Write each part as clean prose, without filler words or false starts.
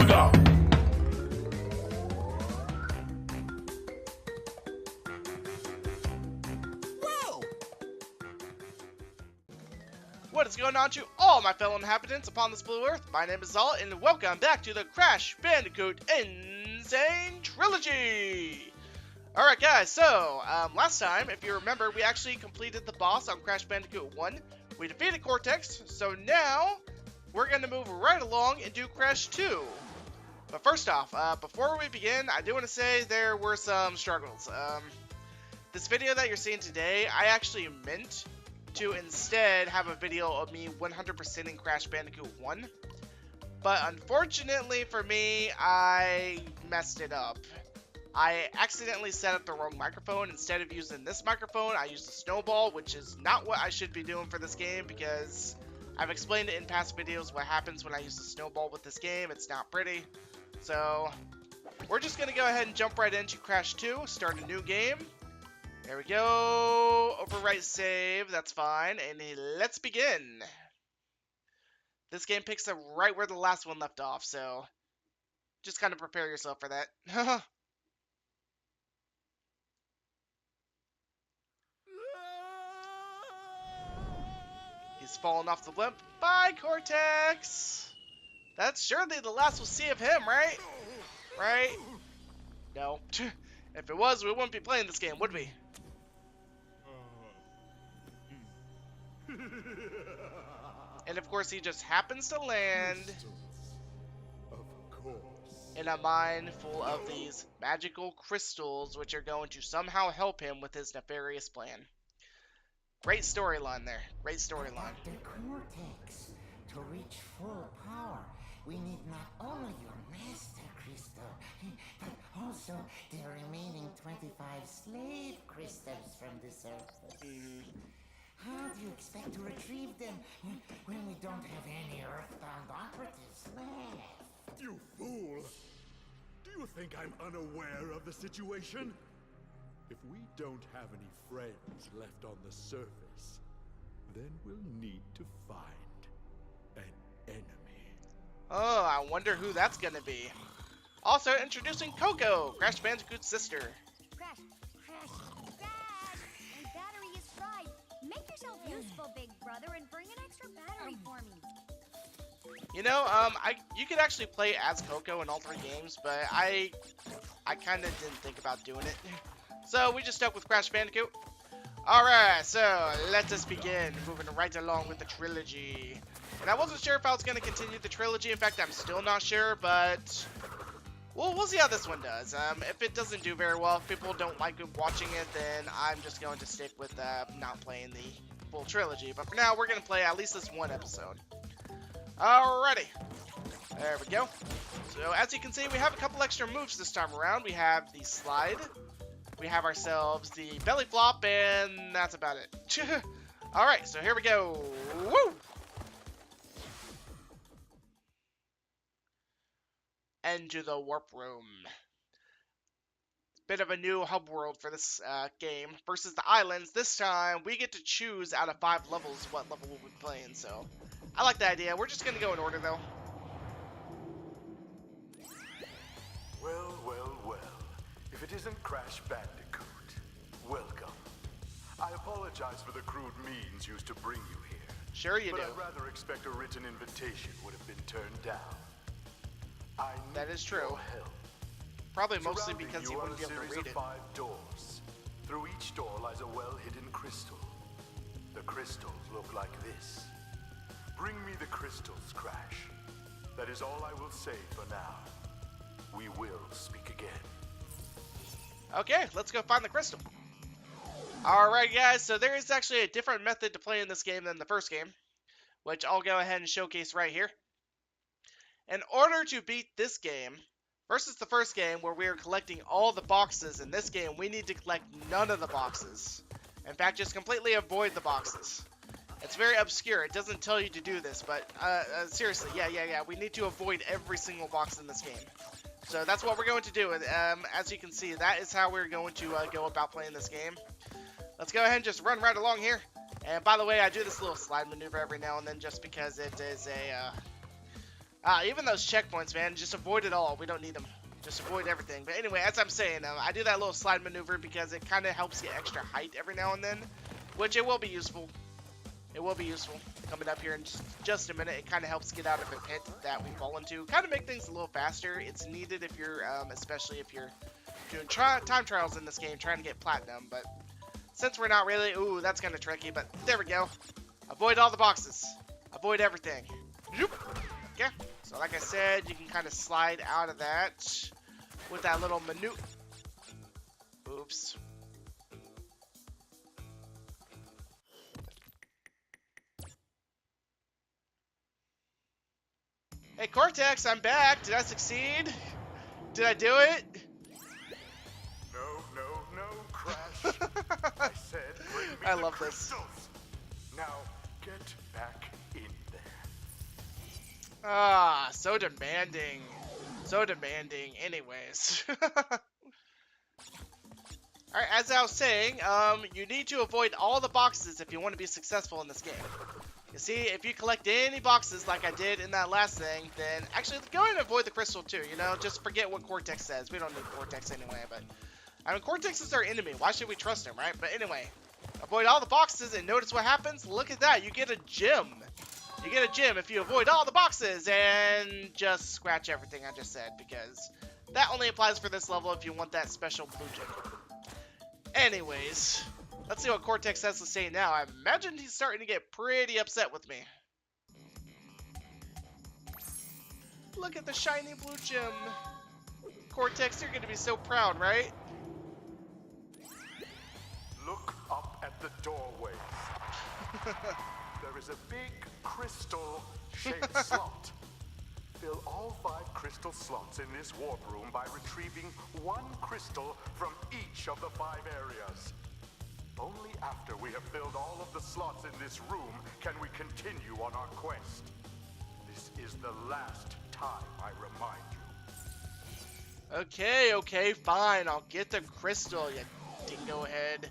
go! What is going on to all my fellow inhabitants upon this blue earth? My name is Xaul, and welcome back to the Crash Bandicoot Insane Trilogy! Alright guys, so, last time, if you remember, we actually completed the boss on Crash Bandicoot 1. We defeated Cortex, so now, we're going to move right along and do Crash 2. But first off, before we begin, I do want to say there were some struggles. This video that you're seeing today, I actually meant to instead have a video of me 100%ing Crash Bandicoot 1. But unfortunately for me, I messed it up. I accidentally set up the wrong microphone. Instead of using this microphone, I used a snowball, which is not what I should be doing for this game because I've explained it in past videos what happens when I use a snowball with this game. It's not pretty. So, we're just going to go ahead and jump right into Crash 2, start a new game. There we go. Overwrite save, that's fine. And let's begin. This game picks up right where the last one left off, so just kind of prepare yourself for that. He's falling off the blimp. Bye, Cortex! That's surely the last we'll see of him, right? Right? No. If it was, we wouldn't be playing this game, would we? And of course, he just happens to land in a mine full of these magical crystals, which are going to somehow help him with his nefarious plan. Great storyline there. Great storyline. The Cortex. To reach full power, we need not only your master crystal, but also the remaining 25 slave crystals from the surface. How do you expect to retrieve them when we don't have any earthbound operatives left? You fool! Do you think I'm unaware of the situation? If we don't have any friends left on the surface, then we'll need to find an enemy. Oh, I wonder who that's gonna be. Also, introducing Coco, Crash Bandicoot's sister. Crash! Dad! My battery is fried. Make yourself useful, big brother, and bring an extra battery for me. You know, you could actually play as Coco in all three games, but I kind of didn't think about doing it. So we just stuck with Crash Bandicoot. Alright, so let us begin moving right along with the trilogy. And I wasn't sure if I was going to continue the trilogy. In fact, I'm still not sure, but we'll see how this one does. If it doesn't do very well, if people don't like watching it, then I'm just going to stick with not playing the full trilogy. But for now, we're going to play at least this one episode. Alrighty. There we go. So as you can see, we have a couple extra moves this time around. We have the slide. We have ourselves the belly flop, and that's about it. Alright, so here we go. Woo! Into the warp room. Bit of a new hub world for this game. Versus the islands, this time we get to choose out of 5 levels what level we'll be playing, so I like the idea. We're just going to go in order, though. Well, well, well. If it isn't Crash Bandicoot, welcome. I apologize for the crude means used to bring you here. Sure you do. But I'd rather expect a written invitation would have been turned down. I need That is true. your help. Probably mostly Surrounding because you he are wouldn't be a able to series read of it. 5 doors. Through each door lies a well-hidden crystal. The crystals look like this. Bring me the crystals, Crash. That is all I will say for now. We will speak again. Okay, let's go find the crystal. Alright guys, so there is actually a different method to play in this game than the first game, which I'll go ahead and showcase right here. In order to beat this game, versus the first game where we were collecting all the boxes, in this game we need to collect none of the boxes. In fact, just completely avoid the boxes. It's very obscure, it doesn't tell you to do this, but seriously, yeah, we need to avoid every single box in this game. So that's what we're going to do. As you can see, that is how we're going to go about playing this game. Let's go ahead and just run right along here. And by the way, I do this little slide maneuver every now and then just because it is a Even those checkpoints, man, just avoid it all. We don't need them. Just avoid everything. But anyway, as I'm saying, I do that little slide maneuver because it kind of helps get extra height every now and then, which it will be useful. It will be useful. Coming up here in just a minute, it kind of helps get out of a pit that we fall into. Kind of make things a little faster. It's needed if you're, especially if you're doing time trials in this game, trying to get platinum. But since we're not really, ooh, that's kind of tricky. But there we go. Avoid all the boxes. Avoid everything. Zoop. Okay. So like I said, you can kind of slide out of that with that little maneuver. Oops. Hey Cortex, I'm back. Did I succeed? Did I do it? No, Crash. I said bring me I the love crystals. Now get back in there. Ah, so demanding. So demanding. Anyways. Alright, as I was saying, you need to avoid all the boxes if you want to be successful in this game. You see, if you collect any boxes like I did in that last thing, then actually go ahead and avoid the crystal too, you know? Just forget what Cortex says. We don't need Cortex anyway, but I mean, Cortex is our enemy. Why should we trust him, right? But anyway, avoid all the boxes and notice what happens. Look at that. You get a gem. You get a gem if you avoid all the boxes and just scratch everything I just said, because that only applies for this level if you want that special blue gem. Anyways, let's see what Cortex has to say now. I imagine he's starting to get pretty upset with me. Look at the shiny blue gem. Cortex, you're going to be so proud, right? Look up at the doorways. There is a big crystal-shaped slot. Fill all 5 crystal slots in this warp room by retrieving 1 crystal from each of the 5 areas. Only after we have filled all of the slots in this room can we continue on our quest. This is the last time I remind you. Okay, fine. I'll get the crystal, you dingo head.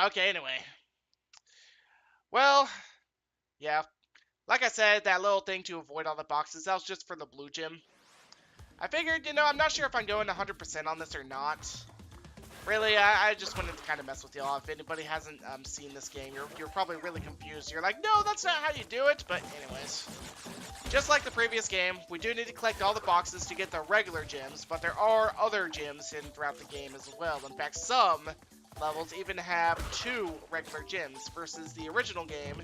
Okay, anyway. Well, yeah. Like I said, that little thing to avoid all the boxes, that was just for the blue gem. I figured, you know, I'm not sure if I'm going 100% on this or not. Really, I just wanted to kind of mess with y'all. If anybody hasn't seen this game, you're probably really confused. You're like, no, that's not how you do it. But anyways, just like the previous game, we do need to collect all the boxes to get the regular gems, but there are other gems hidden throughout the game as well. In fact, some levels even have 2 regular gems versus the original game,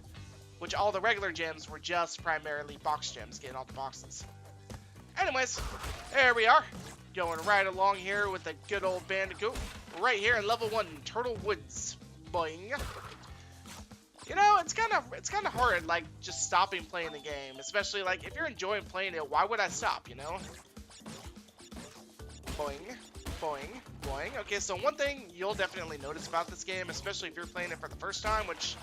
which all the regular gems were just primarily box gems, getting all the boxes. Anyways, there we are. Going right along here with the good old Bandicoot. Right here in level 1, Turtle Woods. Boing. You know, it's kind of hard, like, just stopping playing the game. Especially, like, if you're enjoying playing it, why would I stop, you know? Boing. Boing. Boing. Okay, so one thing you'll definitely notice about this game, especially if you're playing it for the first time, which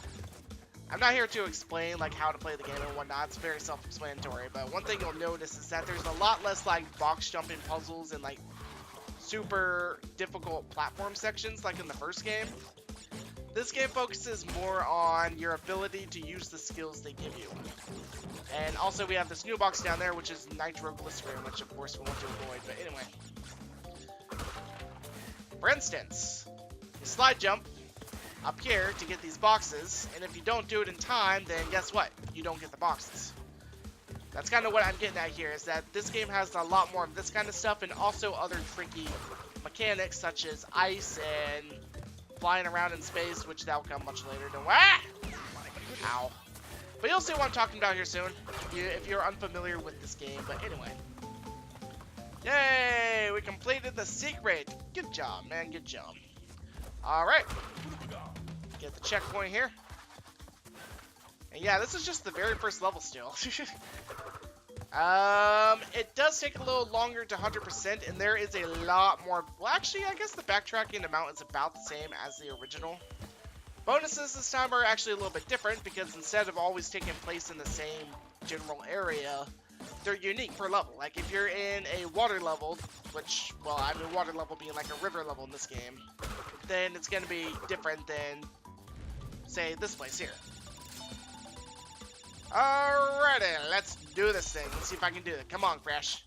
I'm not here to explain, like, how to play the game and whatnot. It's very self-explanatory. But one thing you'll notice is that there's a lot less, like, box jumping puzzles and, like, super difficult platform sections like in the first game. This game focuses more on your ability to use the skills they give you. And also we have this new box down there, which is nitroglycerin, which of course we want to avoid. But anyway. For instance, you slide jump up here to get these boxes, and if you don't do it in time, then guess what? You don't get the boxes. That's kind of what I'm getting at here, is that this game has a lot more of this kind of stuff and also other tricky mechanics such as ice and flying around in space, which that'll come much later. Ow. But you'll see what I'm talking about here soon, if you're unfamiliar with this game. But anyway. Yay! We completed the secret. Good job, man. Good job. Alright. Get the checkpoint here. And yeah, this is just the very first level still. It does take a little longer to 100%, and there is a lot more. Well, actually, I guess the backtracking amount is about the same as the original. Bonuses this time are actually a little bit different, because instead of always taking place in the same general area, they're unique per level. Like, if you're in a water level, which, well, I mean, water level being like a river level in this game, then it's going to be different than, say, this place here. Alrighty, let's do this thing. Let's see if I can do it. Come on, Crash.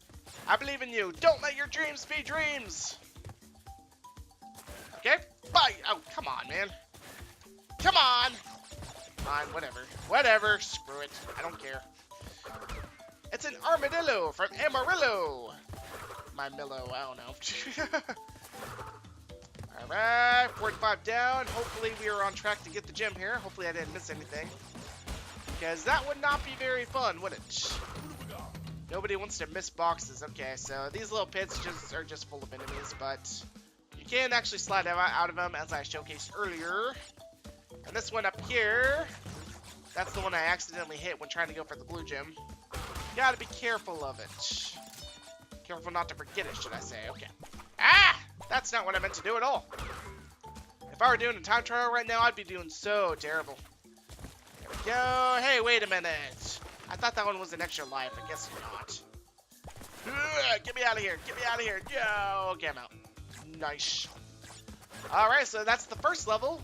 I believe in you. Don't let your dreams be dreams. Okay? Bye. Oh, come on, man. Come on. Fine, whatever. Whatever. Screw it. I don't care. It's an armadillo from Amarillo. My Millo, I don't know. Alright, 45 down. Hopefully we are on track to get the gem here. Hopefully I didn't miss anything. Because that would not be very fun, would it? Nobody wants to miss boxes. Okay, so these little pits are just full of enemies, but you can actually slide out of them, as I showcased earlier. And this one up here, that's the one I accidentally hit when trying to go for the blue gem. Gotta be careful of it. Careful not to forget it, should I say. Okay. Ah! That's not what I meant to do at all. If I were doing a time trial right now, I'd be doing so terrible. There we go. Hey, wait a minute. I thought that one was an extra life. I guess not. Get me out of here. Get me out of here. Yo. Okay, I'm out. Nice. Alright, so that's the first level.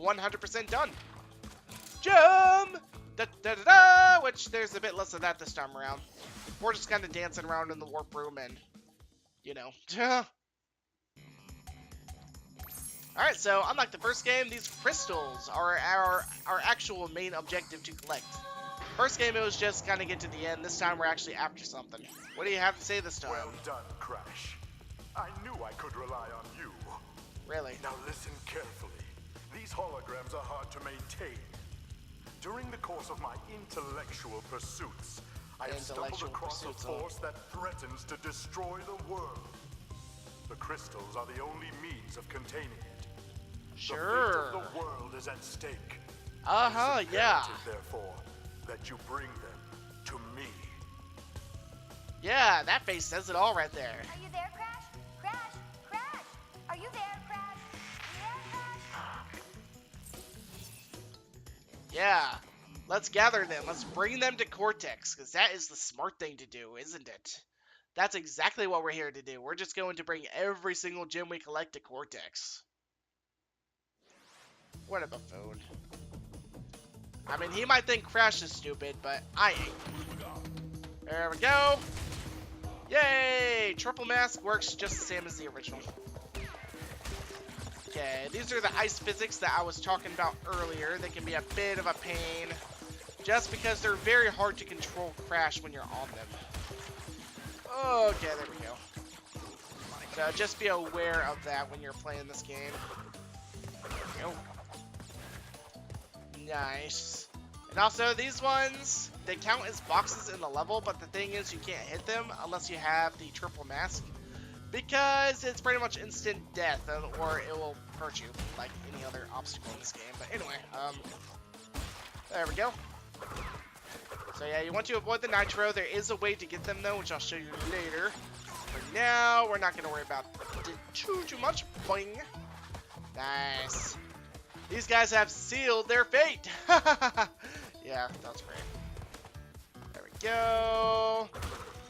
100% done. Jump! Da, da, da, da, which there's a bit less of that this time around. We're just kind of dancing around in the warp room and, you know. Alright, so unlike the first game, these crystals are our actual main objective to collect. First game, it was just kind of get to the end. This time, we're actually after something. What do you have to say this time? Well done, Crash. I knew I could rely on you. Really? Now listen carefully. These holograms are hard to maintain. During the course of my intellectual pursuits, I have stumbled across a force that threatens to destroy the world. The crystals are the only means of containing it. Sure. The fate of the world is at stake. Uh-huh, It is yeah. imperative, therefore, that you bring them to me. Yeah, that face says it all right there. Are you there, Crash? Crash! Crash! Are you there, Crash? Are you there, Crash? Yeah. Let's gather them. Let's bring them to Cortex, because that is the smart thing to do, isn't it? That's exactly what we're here to do. We're just going to bring every single gem we collect to Cortex. What a buffoon. I mean, he might think Crash is stupid, but I ain't. There we go. Yay! Triple mask works just the same as the original. Okay, these are the ice physics that I was talking about earlier. They can be a bit of a pain, just because they're very hard to control Crash when you're on them. Okay, there we go. So just be aware of that when you're playing this game. There we go. Nice. And also, these ones, they count as boxes in the level, but the thing is you can't hit them unless you have the triple mask, because it's pretty much instant death, or it will hurt you like any other obstacle in this game. But anyway, there we go. So yeah, you want to avoid the nitro. There is a way to get them though, which I'll show you later. For now, we're not going to worry about too much. Boing. Nice. These guys have sealed their fate. Yeah, that's great. There we go.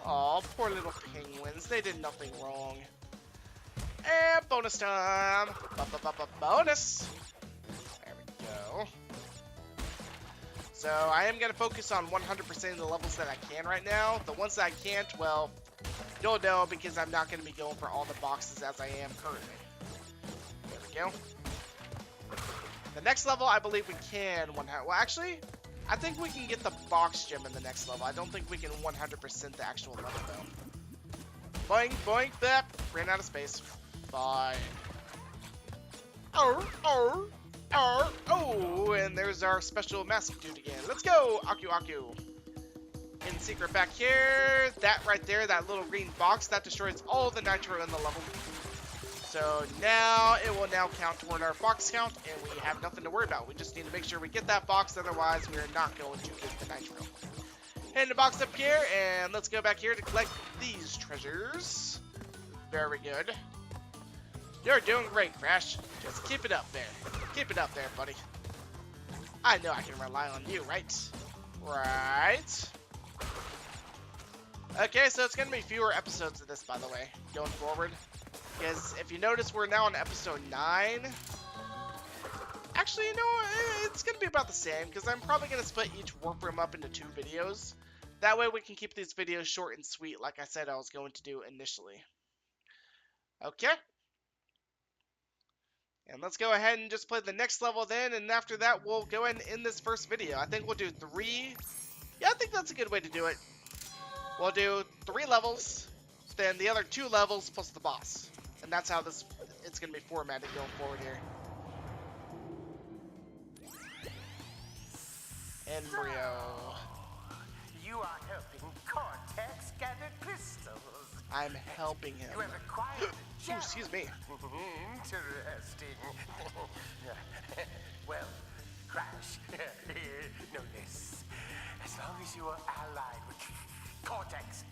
Aw, poor little penguins. They did nothing wrong. And bonus time. Bonus. There we go. So I am going to focus on 100% of the levels that I can right now. The ones that I can't, well, you'll know because I'm not going to be going for all the boxes as I am currently. There we go. The next level, I believe we can well, actually, I think we can get the box gem in the next level. I don't think we can 100% the actual level, though. Boing, boing, bap. Ran out of space. Fine. Oh, and there's our special mask dude again. Let's go, Aku. In secret back here, that right there, that little green box, that destroys all the nitro in the level. So now, it will now count toward our box count, and we have nothing to worry about. We just need to make sure we get that box, otherwise we are not going to get the nitro. Hand the box up here, and let's go back here to collect these treasures. Very good. You're doing great, Crash. Just keep it up there. Keep it up there, buddy. I know I can rely on you, right? Right. Okay, so it's going to be fewer episodes of this, by the way, going forward. Because if you notice, we're now on episode 9. Actually, you know what? It's going to be about the same, because I'm probably going to split each warp room up into 2 videos. That way we can keep these videos short and sweet, like I said I was going to do initially. Okay. And let's go ahead and just play the next level then, and after that we'll go ahead and end this first video. I think we'll do 3. Yeah, I think that's a good way to do it. We'll do 3 levels, then the other 2 levels plus the boss. And that's how it's going to be formatted going forward here. Embryo. You are helping Cortex gather crystals. I'm helping him. You have acquired Ooh, gems. excuse me. Interesting. Well, Crash, know this. As long as you are allied with Cortex,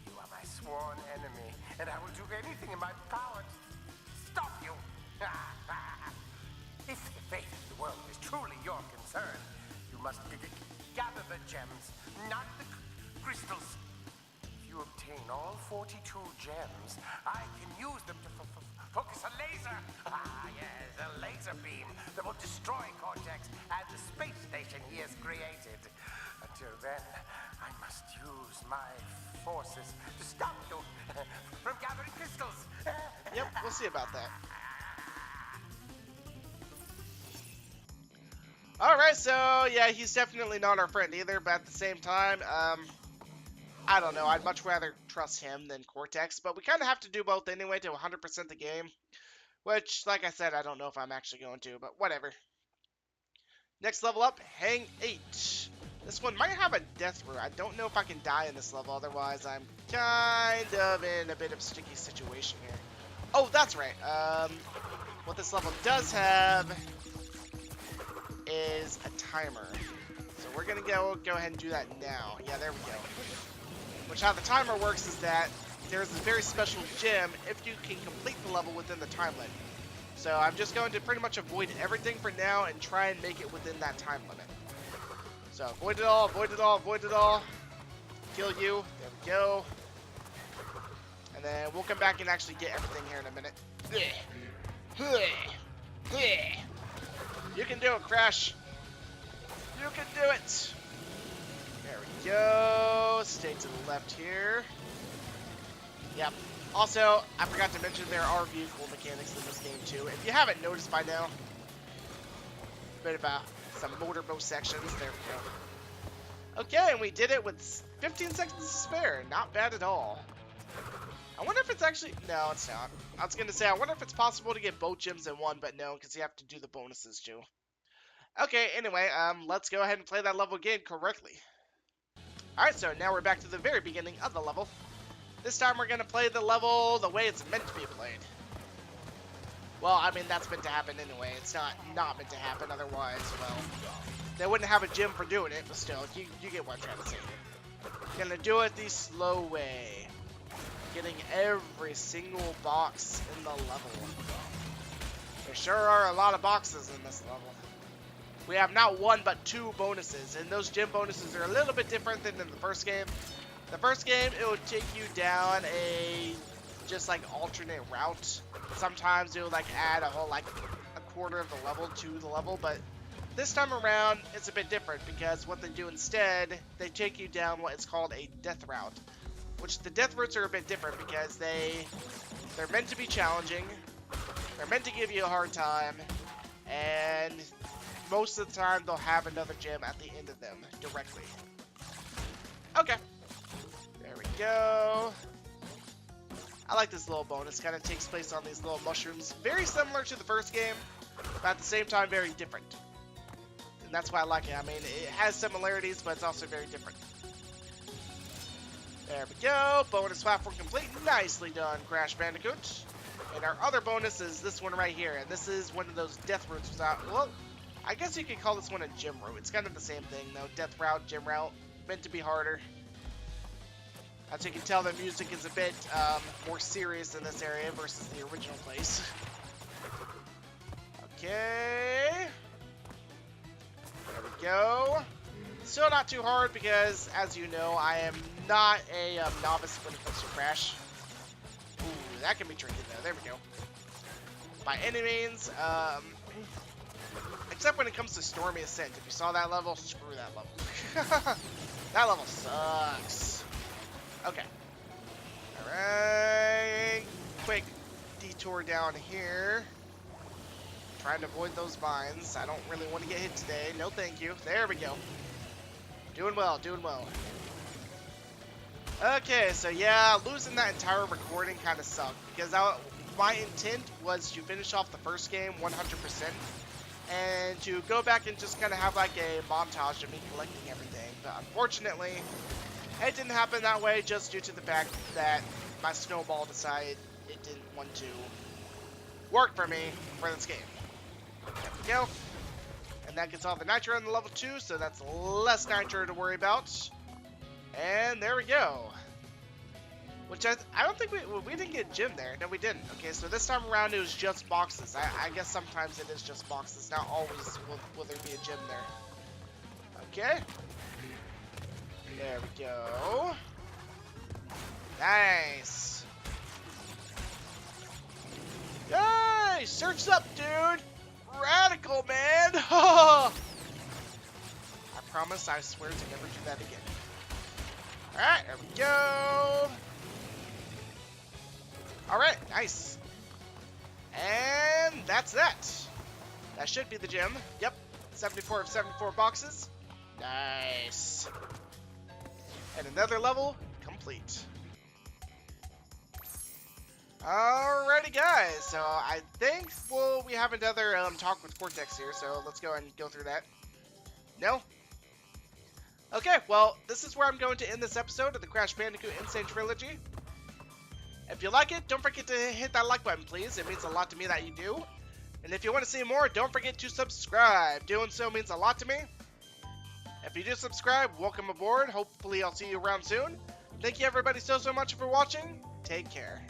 you are my sworn enemy, and I will do anything in my power to stop you. If the fate of the world is truly your concern, you must gather the gems, not the crystals. If you obtain all 42 gems, I can use them to focus a laser. Yes, a laser beam that will destroy Cortex and the space station he has created. Until then, I must use my forces to stop you from gathering crystals. Yep, we'll see about that. Alright, so yeah, he's definitely not our friend either, but at the same time, I don't know, I'd much rather trust him than Cortex, but we kind of have to do both anyway to 100% the game, which, like I said, I don't know if I'm actually going to, but whatever. Next level up, Hang 8. This one might have a death route. I don't know if I can die in this level, otherwise I'm kind of in a bit of a sticky situation here. Oh, that's right, what this level does have is a timer. So we're gonna go ahead and do that now. Yeah, there we go. Which how the timer works is that there's a very special gem if you can complete the level within the time limit. So I'm just going to pretty much avoid everything for now and try and make it within that time limit. So avoid it all, avoid it all, avoid it all. Kill you. There we go. And then we'll come back and actually get everything here in a minute. You can do it, Crash. You can do it. There we go. Stay to the left here. Yep. Also, I forgot to mention there are vehicle mechanics in this game too. If you haven't noticed by now, a bit about some motorboat sections. There we go. Okay, and we did it with 15 seconds to spare. Not bad at all. I wonder if it's actually... No, it's not. I was going to say, I wonder if it's possible to get both gems in one, but no, because you have to do the bonuses too. Okay, anyway, let's go ahead and play that level again correctly. Alright, so now we're back to the very beginning of the level. This time we're going to play the level the way it's meant to be played. Well, I mean, that's meant to happen anyway. It's not meant to happen otherwise, well, they wouldn't have a gem for doing it, but still, you get what I'm trying to say. Gonna do it the slow way. Getting every single box in the level. There sure are a lot of boxes in this level. We have not 1 but 2 bonuses, and those gem bonuses are a little bit different than in the first game. The first game, it would take you down a just like alternate route. Sometimes it would like add a whole like a quarter of the level to the level, but this time around it's a bit different because what they do instead, they take you down what is called a death route. Which the death routes are a bit different because they're meant to be challenging, they're meant to give you a hard time, and most of the time they'll have another gem at the end of them directly. Okay, there we go. I like this little bonus, kind of takes place on these little mushrooms, very similar to the first game, but at the same time very different. And that's why I like it. I mean, it has similarities, but it's also very different. There we go. Bonus platform complete. Nicely done, Crash Bandicoot. And our other bonus is this one right here. And this is one of those death routes without... Well, I guess you could call this one a gem route. It's kind of the same thing, though. Death route, gem route. Meant to be harder. As you can tell, the music is a bit more serious in this area versus the original place. Okay. There we go. Still not too hard because, as you know, I am not a novice when it comes to Crash. Ooh, that can be tricky though. There we go. By any means, except when it comes to Stormy Ascent. If you saw that level, screw that level. That level sucks. Okay. Alright. Quick detour down here. Trying to avoid those vines. I don't really want to get hit today. No thank you. There we go. Doing well, doing well. Okay, so yeah, losing that entire recording kind of sucked. Because my intent was to finish off the first game 100%. And to go back and just kind of have like a montage of me collecting everything. But unfortunately, it didn't happen that way just due to the fact that my snowball decided it didn't want to work for me for this game. There we go. And that gets all the nitro in the level 2, so that's less nitro to worry about. And there we go. Which I don't think we didn't get a gym there. No, we didn't. Okay, so this time around it was just boxes. I guess sometimes it is just boxes. Not always will there be a gym there. Okay. There we go. Nice. Yay! Search up, dude! Radical, man! I promise, I swear to never do that again. Alright, there we go. Alright, nice. And that's that. That should be the gym. Yep, 74 of 74 boxes. Nice. And another level complete. Alrighty, guys. So I think we have another talk with Cortex here. So let's go and go through that. No? Okay, well, this is where I'm going to end this episode of the Crash Bandicoot Insane Trilogy. If you like it, don't forget to hit that like button, please. It means a lot to me that you do. And if you want to see more, don't forget to subscribe. Doing so means a lot to me. If you do subscribe, welcome aboard. Hopefully I'll see you around soon. Thank you everybody so much for watching. Take care.